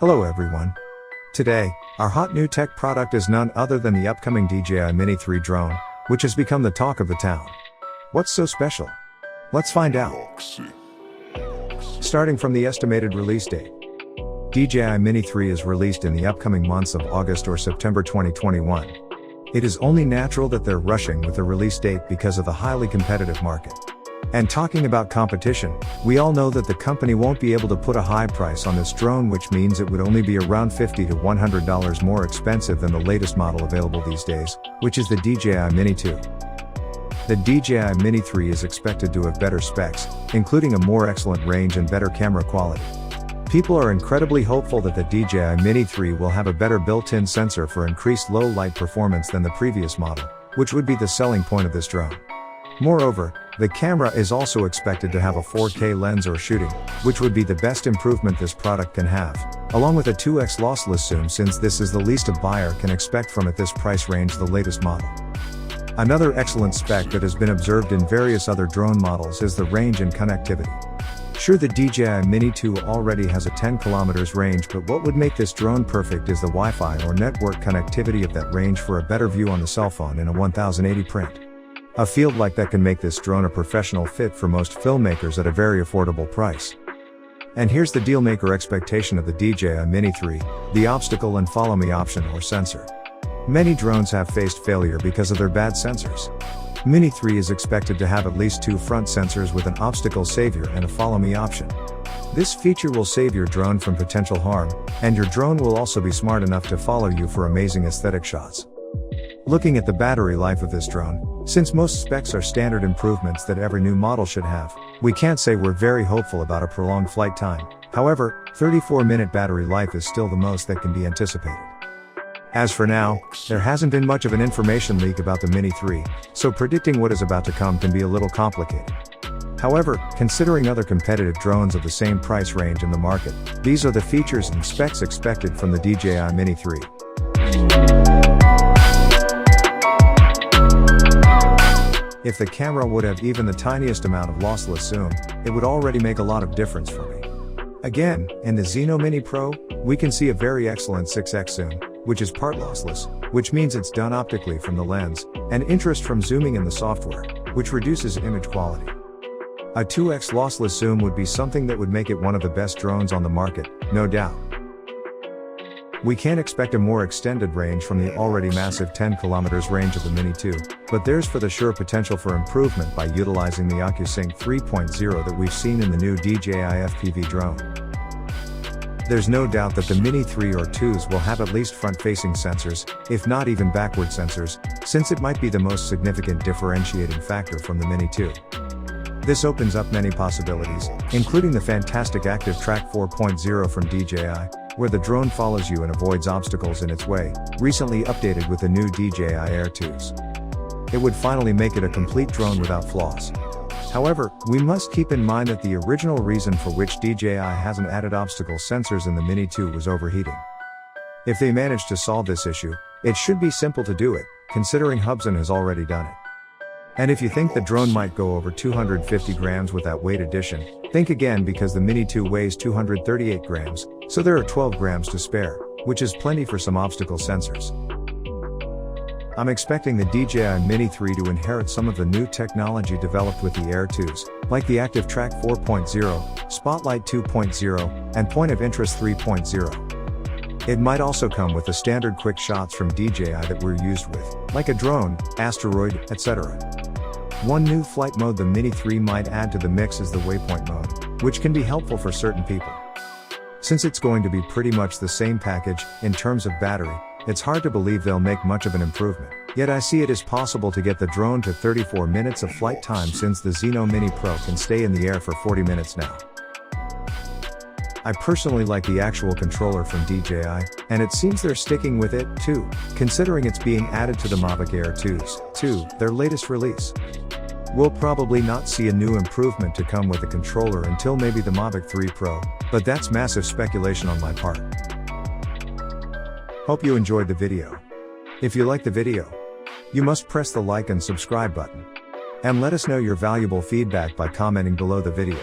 Hello everyone. Today, our hot new tech product is none other than the upcoming DJI Mini 3 drone, which has become the talk of the town. What's so special? Let's find out. Starting from the estimated release date. DJI Mini 3 is released in the upcoming months of August or September 2021. It is only natural that they're rushing with the release date because of the highly competitive market. And talking about competition, we all know that the company won't be able to put a high price on this drone, which means it would only be around $50 to $100 more expensive than the latest model available these days, which is the DJI Mini 2. The DJI Mini 3 is expected to have better specs, including a more excellent range and better camera quality. People are incredibly hopeful that the DJI Mini 3 will have a better built-in sensor for increased low light performance than the previous model, which would be the selling point of this drone. Moreover, the camera is also expected to have a 4K lens or shooting, which would be the best improvement this product can have, along with a 2x lossless zoom, since this is the least a buyer can expect from at this price range the latest model. Another excellent spec that has been observed in various other drone models is the range and connectivity. Sure, the DJI Mini 2 already has a 10 km range, but what would make this drone perfect is the Wi-Fi or network connectivity of that range for a better view on the cell phone in a 1080 print. A field like that can make this drone a professional fit for most filmmakers at a very affordable price. And here's the deal-maker expectation of the DJI Mini 3, the obstacle and follow me option or sensor. Many drones have faced failure because of their bad sensors. Mini 3 is expected to have at least 2 front sensors with an obstacle savior and a follow me option. This feature will save your drone from potential harm, and your drone will also be smart enough to follow you for amazing aesthetic shots. Looking at the battery life of this drone, since most specs are standard improvements that every new model should have, we can't say we're very hopeful about a prolonged flight time. However, 34-minute battery life is still the most that can be anticipated. As for now, there hasn't been much of an information leak about the Mini 3, so predicting what is about to come can be a little complicated. However, considering other competitive drones of the same price range in the market, these are the features and specs expected from the DJI Mini 3. If the camera would have even the tiniest amount of lossless zoom, it would already make a lot of difference for me. Again, in the Xeno Mini Pro, we can see a very excellent 6x zoom, which is part lossless, which means it's done optically from the lens, and interest from zooming in the software, which reduces image quality. A 2x lossless zoom would be something that would make it one of the best drones on the market, no doubt. We can't expect a more extended range from the already massive 10 km range of the Mini 2, but there's for the sure potential for improvement by utilizing the OcuSync 3.0 that we've seen in the new DJI FPV drone. There's no doubt that the Mini 3 or 2s will have at least front-facing sensors, if not even backward sensors, since it might be the most significant differentiating factor from the Mini 2. This opens up many possibilities, including the fantastic Active Track 4.0 from DJI, where the drone follows you and avoids obstacles in its way, recently updated with the new DJI Air 2s. It would finally make it a complete drone without flaws. However, we must keep in mind that the original reason for which DJI hasn't added obstacle sensors in the Mini 2 was overheating. If they manage to solve this issue, it should be simple to do it, considering Hubsan has already done it. And if you think the drone might go over 250 grams with that weight addition, think again, because the Mini 2 weighs 238 grams, so there are 12 grams to spare, which is plenty for some obstacle sensors. I'm expecting the DJI Mini 3 to inherit some of the new technology developed with the Air 2s, like the Active Track 4.0, Spotlight 2.0, and Point of Interest 3.0. It might also come with the standard quick shots from DJI that we're used with, like a drone, asteroid, etc. One new flight mode the Mini 3 might add to the mix is the waypoint mode, which can be helpful for certain people. Since it's going to be pretty much the same package, in terms of battery, it's hard to believe they'll make much of an improvement. Yet I see it as possible to get the drone to 34 minutes of flight time, since the Xeno Mini Pro can stay in the air for 40 minutes now. I personally like the actual controller from DJI, and it seems they're sticking with it, too, considering it's being added to the Mavic Air 2s, too, their latest release. We'll probably not see a new improvement to come with the controller until maybe the Mavic 3 Pro, but that's massive speculation on my part. Hope you enjoyed the video. If you like the video, you must press the like and subscribe button. And let us know your valuable feedback by commenting below the video.